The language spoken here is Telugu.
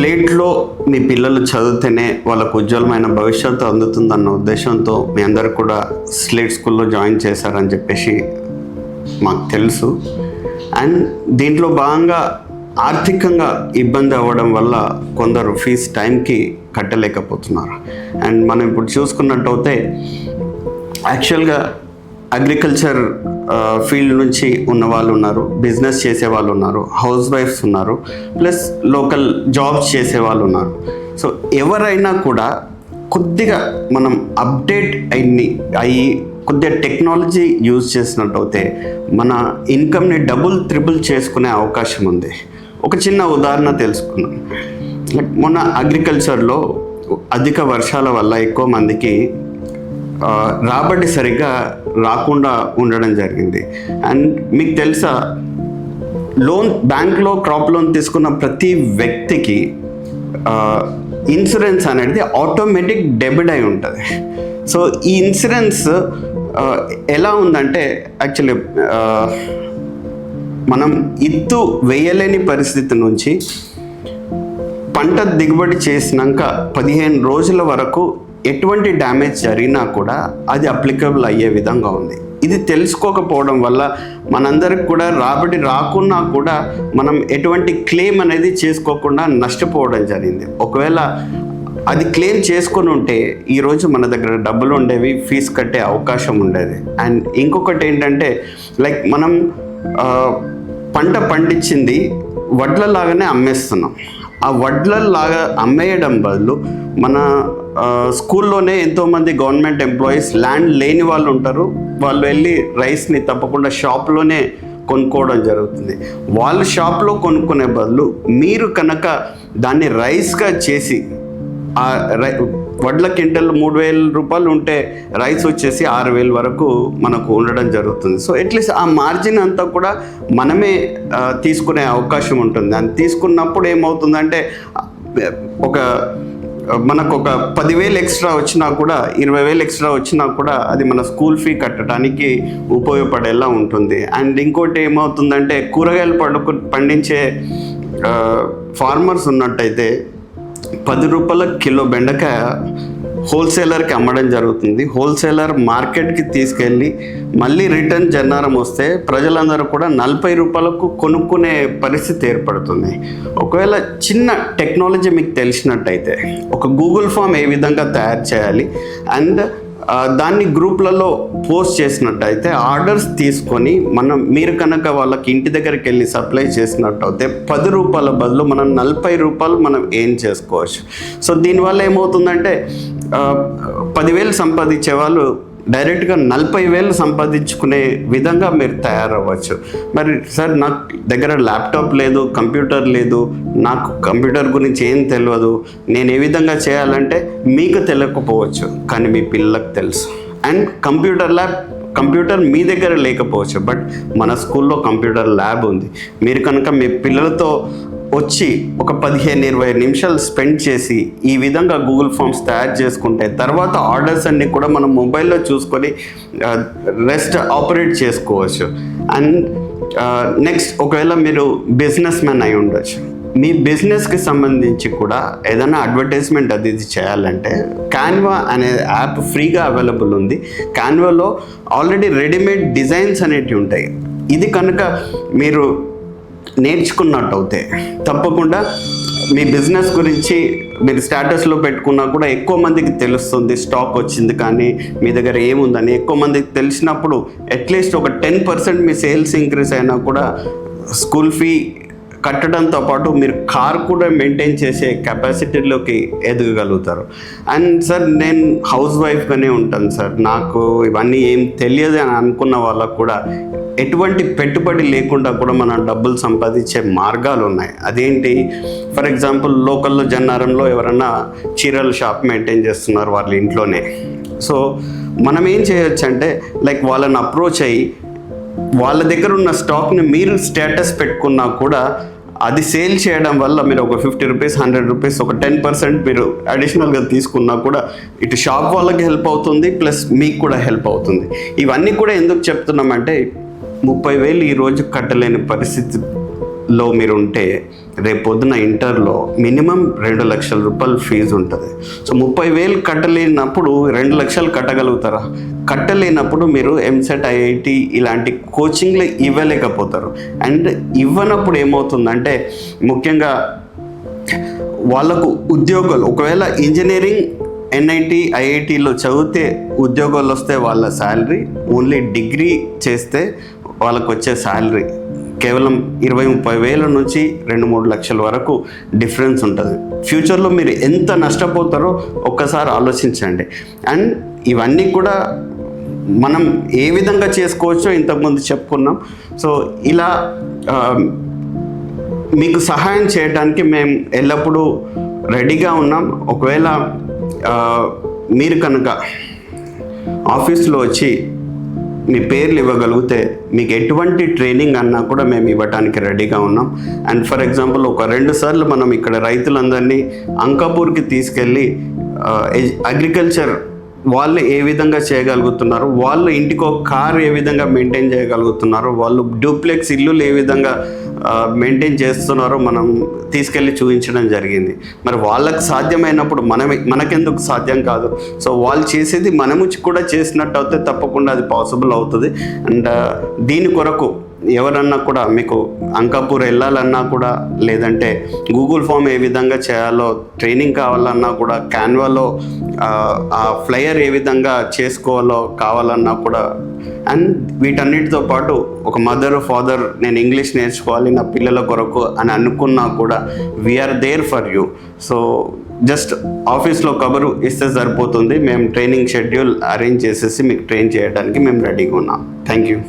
స్లేట్లో మీ పిల్లలు చదివితేనే వాళ్ళకు ఉజ్వలమైన భవిష్యత్తు అందుతుందన్న ఉద్దేశంతో మీ అందరు కూడా స్లేట్ స్కూల్లో జాయిన్ చేశారని చెప్పేసి మాకు తెలుసు. అండ్ దీంట్లో భాగంగా ఆర్థికంగా ఇబ్బంది అవ్వడం వల్ల కొందరు ఫీజు టైంకి కట్టలేకపోతున్నారు. అండ్ మనం ఇప్పుడు చూసుకున్నట్టయితే యాక్చువల్గా అగ్రికల్చర్ ఫీల్డ్ నుంచి ఉన్న వాళ్ళు ఉన్నారు, బిజినెస్ చేసే వాళ్ళు ఉన్నారు, హౌస్ వైఫ్స్ ఉన్నారు, ప్లస్ లోకల్ జాబ్స్ చేసే వాళ్ళు ఉన్నారు. సో ఎవరైనా కూడా కొద్దిగా మనం అప్డేట్ అయ్యి కొద్దిగా టెక్నాలజీ యూజ్ చేసినట్టయితే మన ఇన్కమ్ని డబుల్ త్రిబుల్ చేసుకునే అవకాశం ఉంది. ఒక చిన్న ఉదాహరణ తెలుసుకున్నాం. మొన్న అగ్రికల్చర్లో అధిక వర్షాల వల్ల ఎక్కువ మందికి రాబడి సరిగ్గా రాకుండా ఉండడం జరిగింది. అండ్ మీకు తెలుసా, బ్యాంక్లో క్రాప్ లోన్ తీసుకున్న ప్రతి వ్యక్తికి ఇన్సూరెన్స్ అనేది ఆటోమేటిక్ డెబిట్ అయి ఉంటుంది. సో ఈ ఇన్సూరెన్స్ ఎలా ఉందంటే యాక్చువల్లీ మనం ఇత్తు వేయలేని పరిస్థితి నుంచి పంట దిగుబడి చేసినాక 15 రోజుల వరకు ఎటువంటి డ్యామేజ్ జరిగినా కూడా అది అప్లికబుల్ అయ్యే విధంగా ఉంది. ఇది తెలుసుకోకపోవడం వల్ల మనందరికి కూడా రాబడి రాకున్నా కూడా మనం ఎటువంటి క్లెయిమ్ అనేది చేసుకోకుండా నష్టపోవడం జరిగింది. ఒకవేళ అది క్లెయిమ్ చేసుకొని ఉంటే ఈరోజు మన దగ్గర డబ్బులు ఉండేవి, ఫీజు కట్టే అవకాశం ఉండేది. అండ్ ఇంకొకటి ఏంటంటే లైక్ మనం పంట పండించింది వడ్లలాగానే అమ్మేస్తున్నాం. ఆ వడ్లలాగా అమ్మేయడం బదులు మన స్కూల్లోనే ఎంతోమంది గవర్నమెంట్ ఎంప్లాయీస్ ల్యాండ్ లేని వాళ్ళు ఉంటారు. వాళ్ళు వెళ్ళి రైస్ని తప్పకుండా షాప్లోనే కొనుక్కోవడం జరుగుతుంది. వాళ్ళు షాప్లో కొనుక్కునే బదులు మీరు కనుక దాన్ని రైస్గా చేసి ఆ వడ్ల క్వింటల్ 3,000 రూపాయలు ఉంటే రైస్ వచ్చేసి 6,000 వరకు మనకు ఉండడం జరుగుతుంది. సో అట్లీస్ట్ ఆ మార్జిన్ అంతా కూడా మనమే తీసుకునే అవకాశం ఉంటుంది. అని తీసుకున్నప్పుడు ఏమవుతుందంటే మనకు ఒక 10,000 ఎక్స్ట్రా వచ్చినా కూడా 20,000 ఎక్స్ట్రా వచ్చినా కూడా అది మన స్కూల్ ఫీ కట్టడానికి ఉపయోగపడేలా ఉంటుంది. అండ్ ఇంకోటి ఏమవుతుందంటే కూరగాయలు పండించే ఫార్మర్స్ ఉన్నట్టయితే 10 రూపాయల కిలో బెండకాయ హోల్సేలర్కి అమ్మడం జరుగుతుంది. హోల్సేలర్ మార్కెట్కి తీసుకెళ్ళి మళ్ళీ రిటర్న్ జన్నారం వస్తే ప్రజలందరూ కూడా 40 రూపాయలకు కొనుక్కునే పరిస్థితి ఏర్పడుతుంది. ఒకవేళ చిన్న టెక్నాలజీ మీకు తెలిసినట్టయితే ఒక గూగుల్ ఫామ్ ఏ విధంగా తయారు చేయాలి అండ్ దాన్ని గ్రూప్లలో పోస్ట్ చేసినట్టయితే ఆర్డర్స్ తీసుకొని మీరు కనుక వాళ్ళకి ఇంటి దగ్గరికి వెళ్ళి సప్లై చేసినట్టయితే 10 రూపాయల బదులు మనం 40 రూపాయలు మనం ఏం చేసుకోవచ్చు. సో దీనివల్ల ఏమవుతుందంటే 10,000 సంపాదించే వాళ్ళు డైరెక్ట్గా 40,000 సంపాదించుకునే విధంగా మీరు తయారవ్వచ్చు. మరి సార్ నాకు దగ్గర ల్యాప్టాప్ లేదు, కంప్యూటర్ లేదు, నాకు కంప్యూటర్ గురించి ఏం తెలియదు, నేను ఏ విధంగా చేయాలంటే మీకు తెలియకపోవచ్చు, కానీ మీ పిల్లలకు తెలుసు. అండ్ కంప్యూటర్ మీ దగ్గర లేకపోవచ్చు, బట్ మన స్కూల్లో కంప్యూటర్ ల్యాబ్ ఉంది. మీరు కనుక మీ పిల్లలతో వచ్చి ఒక 15-20 నిమిషాలు స్పెండ్ చేసి ఈ విధంగా గూగుల్ ఫామ్స్ తయారు చేసుకుంటే తర్వాత ఆర్డర్స్ అన్నీ కూడా మనం మొబైల్లో చూసుకొని రెస్ట్ ఆపరేట్ చేసుకోవచ్చు. అండ్ నెక్స్ట్ ఒకవేళ మీరు బిజినెస్ మ్యాన్ అయి ఉండొచ్చు, మీ బిజినెస్కి సంబంధించి కూడా ఏదైనా అడ్వర్టైజ్మెంట్ అది చేయాలంటే క్యాన్వా అనే యాప్ ఫ్రీగా అవైలబుల్ ఉంది. క్యాన్వాలో ఆల్రెడీ రెడీమేడ్ డిజైన్స్ అనేటివి ఉంటాయి. ఇది కనుక మీరు నేర్చుకున్నట్టయితే తప్పకుండా మీ బిజినెస్ గురించి మీరు స్టేటస్లో పెట్టుకున్నా కూడా ఎక్కువ మందికి తెలుస్తుంది. స్టాక్ వచ్చింది కానీ మీ దగ్గర ఏముందని ఎక్కువ మందికి తెలిసినప్పుడు అట్లీస్ట్ ఒక 10% మీ సేల్స్ ఇంక్రీజ్ అయినా కూడా స్కూల్ ఫీ కట్టడంతో పాటు మీరు కార్ కూడా మెయింటైన్ చేసే కెపాసిటీలోకి ఎదగగలుగుతారు. అండ్ సార్ నేను హౌస్ వైఫ్గానే ఉంటాను సార్, నాకు ఇవన్నీ ఏం తెలియదు అని అనుకున్న వాళ్ళకు కూడా ఎటువంటి పెట్టుబడి లేకుండా కూడా మనం డబ్బులు సంపాదించే మార్గాలు ఉన్నాయి. అదేంటి, ఫర్ ఎగ్జాంపుల్ లోకల్లో జన్నారంలో ఎవరన్నా చీరల షాప్ మెయింటైన్ చేస్తున్నారు వాళ్ళ ఇంట్లోనే. సో మనం ఏం చేయొచ్చు అంటే లైక్ వాళ్ళని అప్రోచ్ అయ్యి వాళ్ళ దగ్గర ఉన్న స్టాక్ని మీరు స్టేటస్ పెట్టుకున్నా కూడా అది సేల్ చేయడం వల్ల మీరు ఒక 50 రూపీస్ 100 రూపీస్ ఒక 10% మీరు అడిషనల్గా తీసుకున్నా కూడా ఇటు షాప్ వాళ్ళకి హెల్ప్ అవుతుంది, ప్లస్ మీకు కూడా హెల్ప్ అవుతుంది. ఇవన్నీ కూడా ఎందుకు చెప్తున్నామంటే 30,000 ఈరోజు కట్టలేని పరిస్థితిలో మీరు ఉంటే రేపు పొద్దున ఇంటర్లో మినిమం 2 లక్షల రూపాయలు ఫీజు ఉంటుంది. సో 30,000 కట్టలేనప్పుడు 2 లక్షలు కట్టగలుగుతారా? కట్టలేనప్పుడు మీరు ఎంసెట్, ఐఐటి ఇలాంటి కోచింగ్లు ఇవ్వలేకపోతారు. అండ్ ఇవ్వనప్పుడు ఏమవుతుందంటే ముఖ్యంగా వాళ్ళకు ఉద్యోగాలు, ఒకవేళ ఇంజనీరింగ్ ఎన్ఐటి ఐఐటిలో చదివితే ఉద్యోగాలు వస్తే వాళ్ళ శాలరీ, ఓన్లీ డిగ్రీ చేస్తే వాళ్ళకు వచ్చే శాలరీ కేవలం 20-30 వేల నుంచి 2-3 లక్షల వరకు డిఫరెన్స్ ఉంటుంది. ఫ్యూచర్లో మీరు ఎంత నష్టపోతారో ఒక్కసారి ఆలోచించండి. అండ్ ఇవన్నీ కూడా మనం ఏ విధంగా చేసుకోవచ్చో ఇంతకుముందు చెప్పుకున్నాం. సో ఇలా మీకు సహాయం చేయడానికి మేము ఎల్లప్పుడూ రెడీగా ఉన్నాం. ఒకవేళ మీరు కనుక ఆఫీస్లో వచ్చి మీ పేర్లు ఇవ్వగలిగితే మీకు ఎటువంటి ట్రైనింగ్ అన్నా కూడా మేము ఇవ్వడానికి రెడీగా ఉన్నాం. అండ్ ఫర్ ఎగ్జాంపుల్ ఒక 2 సార్లు మనం ఇక్కడ రైతులందరినీ అంకాపూర్కి తీసుకెళ్ళి అగ్రికల్చర్ వాళ్ళు ఏ విధంగా చేయగలుగుతున్నారు, వాళ్ళు ఇంటికి ఒక కార్ ఏ విధంగా మెయింటైన్ చేయగలుగుతున్నారు, వాళ్ళు డూప్లెక్స్ ఇల్లులు ఏ విధంగా మెయింటైన్ చేస్తున్నారో మనం తీసుకెళ్ళి చూపించడం జరిగింది. మరి వాళ్ళకి సాధ్యమైనప్పుడు మనకెందుకు సాధ్యం కాదు? సో వాళ్ళు చేసేది మనము కూడా చేసినట్టు అయితే తప్పకుండా అది పాసిబుల్ అవుతుంది. అండ్ దీని కొరకు ఎవరన్నా కూడా మీకు అంకాపూర్ వెళ్ళాలన్నా కూడా, లేదంటే గూగుల్ ఫామ్ ఏ విధంగా చేయాలో ట్రైనింగ్ కావాలన్నా కూడా, క్యాన్వాలో ఆ ఫ్లయర్ ఏ విధంగా చేసుకోవాలో కావాలన్నా కూడా, అండ్ వీటన్నిటితో పాటు ఒక మదర్ ఫాదర్ నేను ఇంగ్లీష్ నేర్చుకోవాలి నా పిల్లల కొరకు అని అనుకున్నా కూడా we are there for you. So just ఆఫీస్లో కబరు ఇస్తే సరిపోతుంది. మేము ట్రైనింగ్ షెడ్యూల్ అరేంజ్ చేసేసి మీకు ట్రైన్ చేయడానికి మేము రెడీగా ఉన్నాం. Thank you.